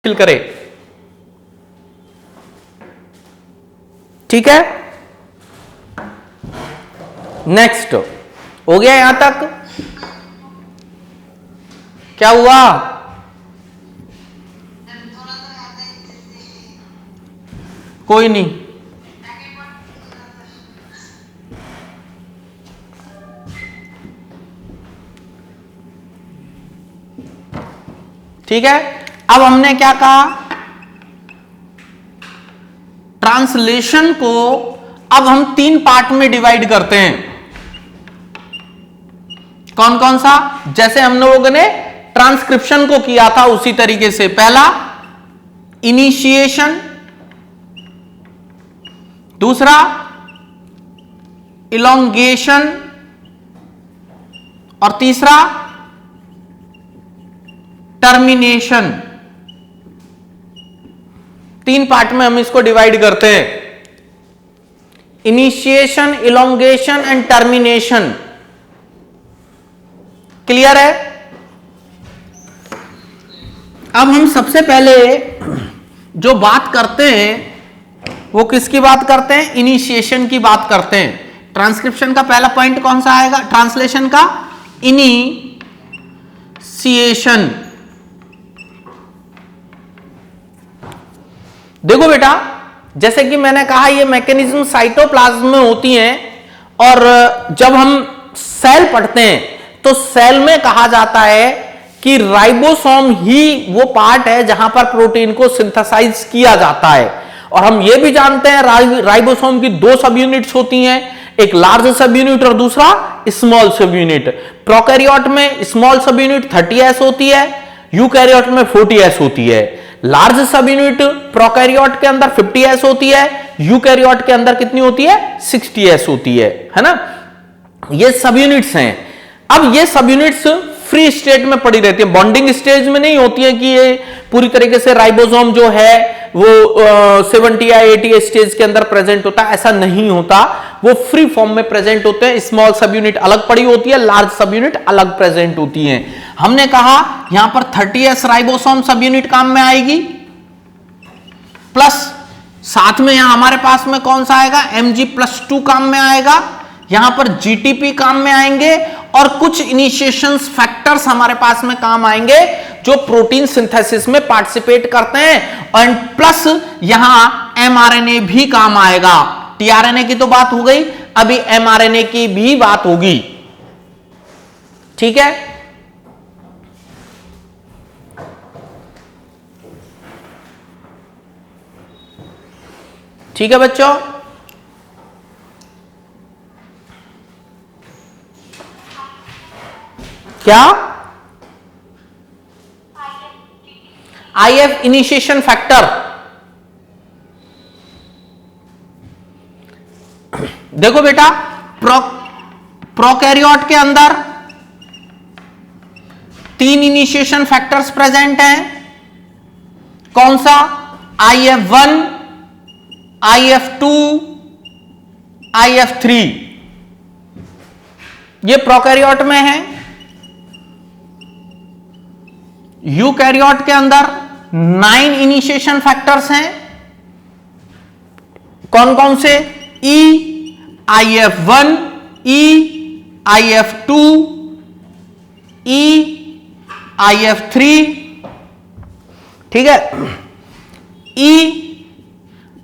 Fill करे। ठीक है, नेक्स्ट हो गया यहां तक। क्या हुआ? कोई नहीं, ठीक है। अब हमने क्या कहा, ट्रांसलेशन को अब हम 3 पार्ट में डिवाइड करते हैं। कौन कौन सा? जैसे हम लोगों ने ट्रांसक्रिप्शन को किया था उसी तरीके से। पहला इनिशिएशन, दूसरा इलोंगेशन और तीसरा टर्मिनेशन। 3 पार्ट में हम इसको डिवाइड करते हैं, initiation, elongation and termination. Clear है? अब हम सबसे पहले जो बात करते हैं वो किसकी बात करते हैं? इनिशिएशन की बात करते हैं। ट्रांसक्रिप्शन का पहला पॉइंट कौन सा आएगा? ट्रांसलेशन का इनिशिएशन। देखो बेटा, जैसे कि मैंने कहा ये मैकेनिज्म साइटोप्लाज्म में होती हैं, और जब हम सेल पढ़ते हैं तो सेल में कहा जाता है कि राइबोसोम ही वो पार्ट है जहां पर प्रोटीन को सिंथेसाइज किया जाता है। और हम ये भी जानते हैं राइबोसोम की 2 सब यूनिट्स होती हैं, एक लार्ज सब यूनिट और दूसरा स्मॉल सब यूनिट। प्रोकैरियोट में स्मॉल सब यूनिट 30S होती है, यूकैरियोट में 40S होती है। लार्ज सब यूनिट प्रोकैरियोट के अंदर 50S होती है, यूकैरियोट के अंदर कितनी होती है? 60S होती है ना? ये सब यूनिट्स हैं। अब ये सब यूनिट्स फ्री स्टेट में पड़ी रहती है, बॉन्डिंग स्टेज में नहीं होती है कि ये पूरी तरीके से राइबोसोम जो है वो 70 या 80 स्टेज के अंदर प्रेजेंट होता है, ऐसा नहीं होता। वो फ्री फॉर्म में प्रेजेंट होते हैं। स्मॉल सब यूनिट अलग पड़ी होती है, लार्ज सब यूनिट अलग प्रेजेंट होती हैं। हमने कहा यहां पर 30S राइबोसोम सब यूनिट काम में आएगी, प्लस साथ में यहां हमारे पास में कौन सा आएगा? Mg+2 काम में आएगा। यहां पर GTP काम में आएंगे, और कुछ इनिशिएशन फैक्टर्स हमारे पास में काम आएंगे जो प्रोटीन सिंथेसिस में पार्टिसिपेट करते हैं, और प्लस यहां mRNA भी काम आएगा। tRNA की तो बात हो गई, अभी mRNA की भी बात होगी। ठीक है, ठीक है बच्चों। क्या? IF initiation factor. देखो बेटा, प्रोकैरियोट के अंदर 3 इनिशिएशन फैक्टर्स प्रेजेंट हैं। कौन सा? IF1, IF2, IF3। ये प्रोकैरियोट में है। यूकैरियोट के अंदर 9 इनिशिएशन फैक्टर्स हैं। कौन कौन से? E, IF1, E, IF2, E, IF3। ठीक है, E,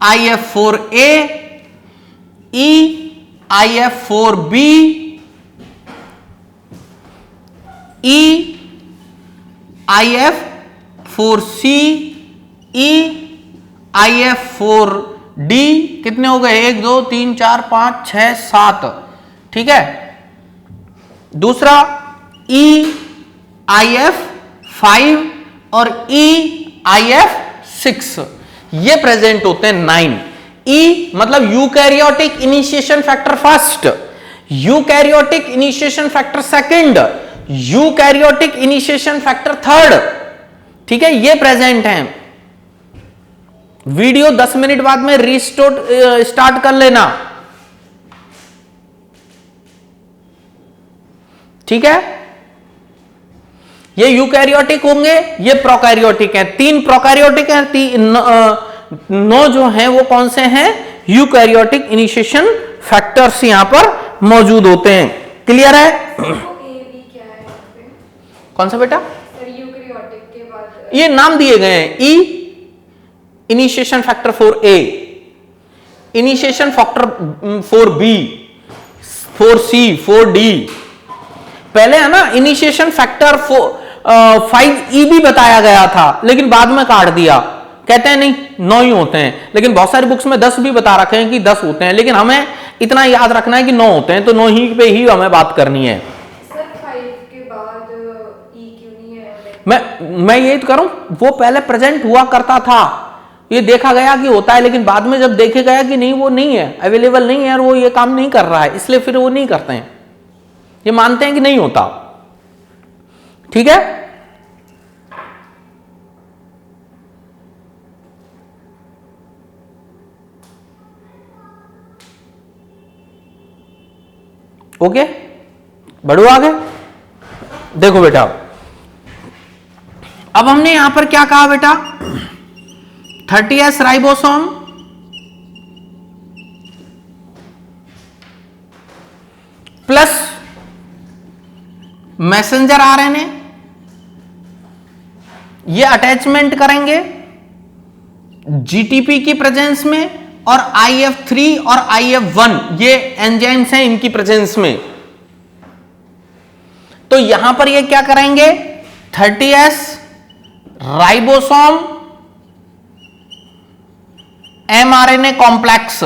IF4A, E, IF4B, E, IF4C, E, IF4D। कितने हो गए? 1 2 3 4 5 6 7। ठीक है, दूसरा E, IF5 और E, IF6। ये प्रेजेंट होते हैं 9। E मतलब eukaryotic initiation factor first, eukaryotic initiation factor second, eukaryotic initiation factor third. ठीक है, ये प्रेजेंट हैं। वीडियो 10 मिनट बाद में स्टार्ट कर लेना। ठीक है, ये यूकैरियोटिक होंगे, ये प्रोकैरियोटिक हैं। 3 प्रोकैरियोटिक हैं, 9 जो हैं वो कौन से हैं? यूकैरियोटिक इनिशिएशन फैक्टर्स यहां पर मौजूद होते हैं। क्लियर है? कौन सा बेटा? यूकैरियोटिक के बाद ये नाम दिए गए हैं। E initiation factor for A, initiation factor for B, for C, for D. पहले है ना इनिशिएशन फैक्टर 5E भी बताया गया था, लेकिन बाद में काट दिया। कहते हैं नहीं 9 ही होते हैं, लेकिन बहुत सारी बुक्स में 10 भी बता रखे हैं कि 10 होते हैं, लेकिन हमें इतना याद रखना है कि 9 होते हैं, तो 9 ही पे ही हमें बात करनी है। सर 5 के बाद E क्यों नहीं है? मैं ये करूं, वो पहले प्रेजेंट हुआ करता था, ये देखा गया कि होता है, लेकिन बाद में जब देखे गया कि नहीं वो नहीं है, अवेलेबल नहीं है और वो ये काम नहीं कर रहा है, इसलिए फिर वो नहीं करते हैं, ये मानते हैं कि नहीं होता। ठीक है? ओके, बढ़ो आगे। देखो बेटा, अब हमने यहां पर क्या कहा बेटा? 30S ribosome plus messenger RNA, ये अटैचमेंट करेंगे जीटीपी की प्रेजेंस में, और IF3 और IF1 ये एंजाइम्स हैं इनकी प्रेजेंस में। तो यहां पर ये क्या करेंगे? 30S ribosome mRNA complex.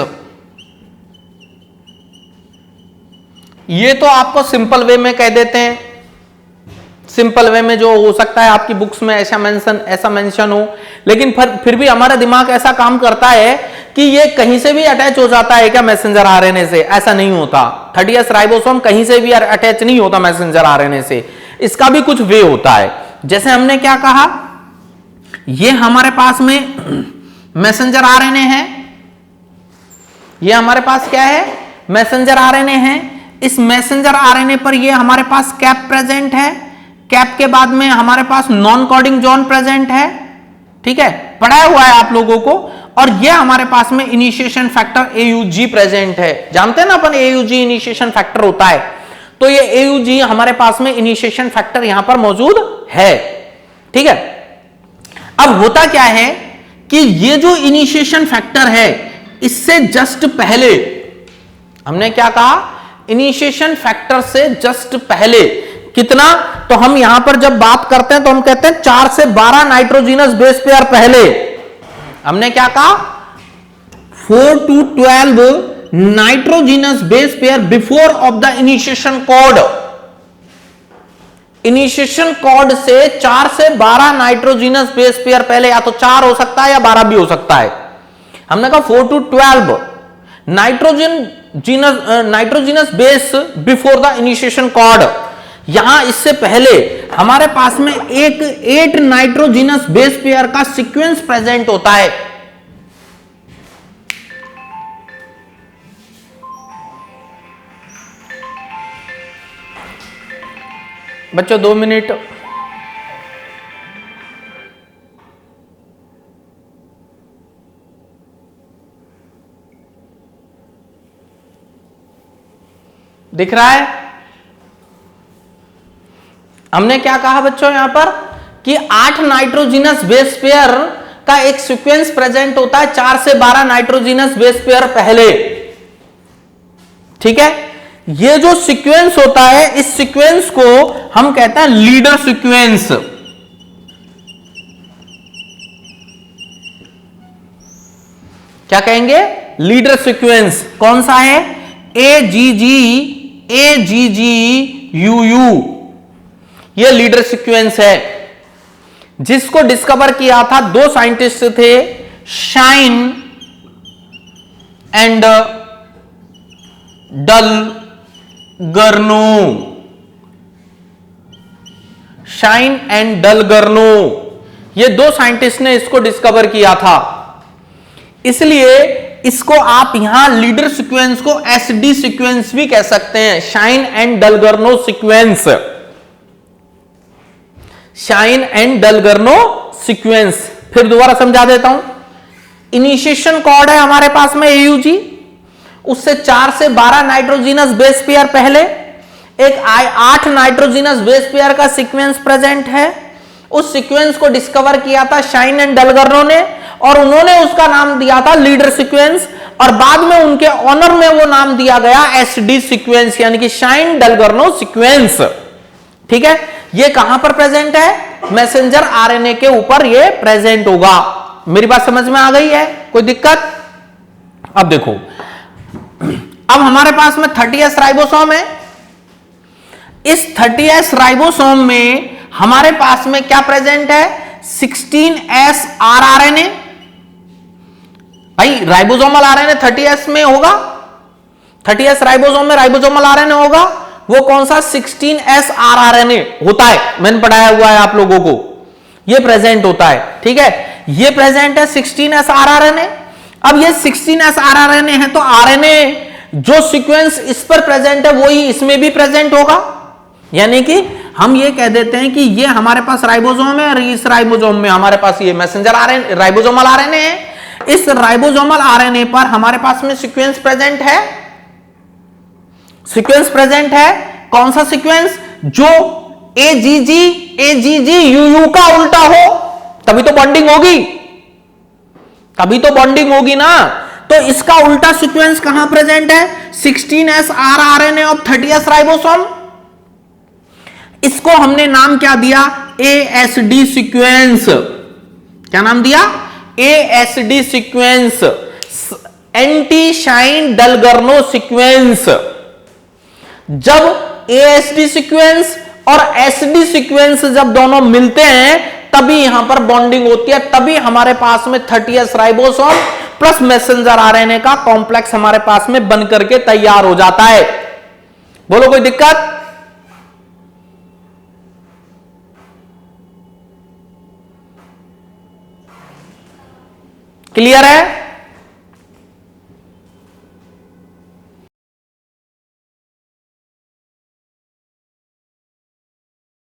ये तो आपको सिंपल वे में कह देते हैं, सिंपल वे में जो हो सकता है आपकी बुक्स में ऐसा मेंशन हो, लेकिन फिर भी हमारा दिमाग ऐसा काम करता है कि ये कहीं से भी अटैच हो जाता है क्या मैसेंजर आरएनए से? ऐसा नहीं होता। 30S राइबोसोम कहीं से भी अटैच नहीं होता मैसेंजर आरएनए से, इसका भी कुछ वे होता है। जैसे हमने क्या कहा, ये हमारे पास में मैसेंजर आरएनए है, ये हमारे पास क्या है? मैसेंजर आरएनए है। इस मैसेंजर आरएनए पर ये हमारे पास कैप प्रेजेंट है, कैप के बाद में हमारे पास नॉन कोडिंग जोन प्रेजेंट है। ठीक है, पढ़ाया हुआ है आप लोगों को। और ये हमारे पास में इनिशिएशन फैक्टर AUG प्रेजेंट है। जानते हैं ना अपन AUG इनिशिएशन फैक्टर होता है, तो ये AUG हमारे पास में इनिशिएशन फैक्टर यहां पर मौजूद है। ठीक है, अब होता क्या है कि ये जो इनिशिएशन फैक्टर है, इससे जस्ट पहले हमने क्या कहा? इनिशिएशन फैक्टर से जस्ट पहले कितना? तो हम यहां पर जब बात करते हैं तो हम कहते हैं 4 से 12 नाइट्रोजिनस बेस पेयर पहले। हमने क्या कहा? 4 to 12 nitrogenous base pair before of the initiation code. Initiation code से 4 से 12 नाइट्रोजिनस बेस पेयर पहले, या तो 4 हो सकता है या 12 भी हो सकता है। हमने कहा 4 to 12 nitrogenous base before the initiation code. यहां इससे पहले हमारे पास में एक 8 नाइट्रोजिनस बेस पेयर का सीक्वेंस प्रेजेंट होता है। बच्चों 2 मिनट। दिख रहा है? हमने क्या कहा बच्चों यहां पर कि 8 नाइट्रोजिनस बेस पेयर का एक सीक्वेंस प्रेजेंट होता है 4 से 12 नाइट्रोजिनस बेस पेयर पहले। ठीक है, ये जो सीक्वेंस होता है, इस सीक्वेंस को हम कहते हैं लीडर सीक्वेंस। क्या कहेंगे? Leader sequence. कौन सा है? AGGUU, ये लीडर सीक्वेंस है, जिसको डिस्कवर किया था 2 साइंटिस्ट थे, शाइन एंड डलगर्नो। शाइन एंड डलगर्नो, ये 2 साइंटिस्ट ने इसको डिस्कवर किया था, इसलिए इसको आप यहां लीडर सीक्वेंस को SD सीक्वेंस भी कह सकते हैं, shine and डलगर्नो sequence. Shine and डलगर्नो sequence. फिर दोबारा समझा देता हूं। इनिशिएशन कॉर्ड है हमारे पास में AUG, उससे 4 से 12 नाइट्रोजिनस बेस पेयर पहले, एक 8 नाइट्रोजिनस बेस पेयर का सीक्वेंस प्रेजेंट है। उस सीक्वेंस को डिस्कवर किया था शाइन एंड डलगर्नो ने, और उन्होंने उसका नाम दिया था लीडर सीक्वेंस, और बाद में उनके ऑनर में वो नाम दिया गया SD सीक्वेंस, यानी कि शाइन डलगर्नो सीक्वेंस। ठीक है, ये कहां पर प्रेजेंट है? मैसेंजर RNA के ऊपर ये प्रेजेंट होगा। मेरी बात समझ में आ गई है? कोई दिक्कत? अब देखो, अब हमारे पास में 30S राइबोसोम है। इस 30S राइबोसोम में हमारे पास में क्या प्रेजेंट है? 16S rRNA। भाई राइबोसोमल RNA 30S में होगा, 30S राइबोसोम में राइबोसोमल RNA होगा। वो कौन सा? 16S rRNA होता है, मैंने पढ़ाया हुआ है आप लोगों को, ये प्रेजेंट होता है। ठीक है, ये प्रेजेंट है 16S rRNA। अब ये 16S rRNA है, तो RNA जो सीक्वेंस इस पर प्रेजेंट है वही इसमें भी प्रेजेंट होगा। यानी कि हम ये कह देते हैं कि ये हमारे पास राइबोसोम है, और इस राइबोसोम में हमारे पास ये मैसेंजर RNA राइबोसोमल RNA है। इस राइबोसोमल RNA पर हमारे पास में सीक्वेंस प्रेजेंट है। सीक्वेंस प्रेजेंट है, कौन सा सीक्वेंस? जो AGG UU का उल्टा हो, तभी तो बॉन्डिंग होगी, तभी तो बॉन्डिंग होगी ना। तो इसका उल्टा सीक्वेंस कहां प्रेजेंट है? 16S rRNA of 30S ribosome. इसको हमने नाम क्या दिया? ASD sequence. क्या नाम दिया? ASD sequence, anti shine डलगर्नो sequence. जब ASD सीक्वेंस और SD सीक्वेंस जब दोनों मिलते हैं तभी यहां पर बॉन्डिंग होती है, तभी हमारे पास में 30S ribosome plus messenger RNA का कॉम्प्लेक्स हमारे पास में बन करके तैयार हो जाता है। बोलो कोई दिक्कत? क्लियर है?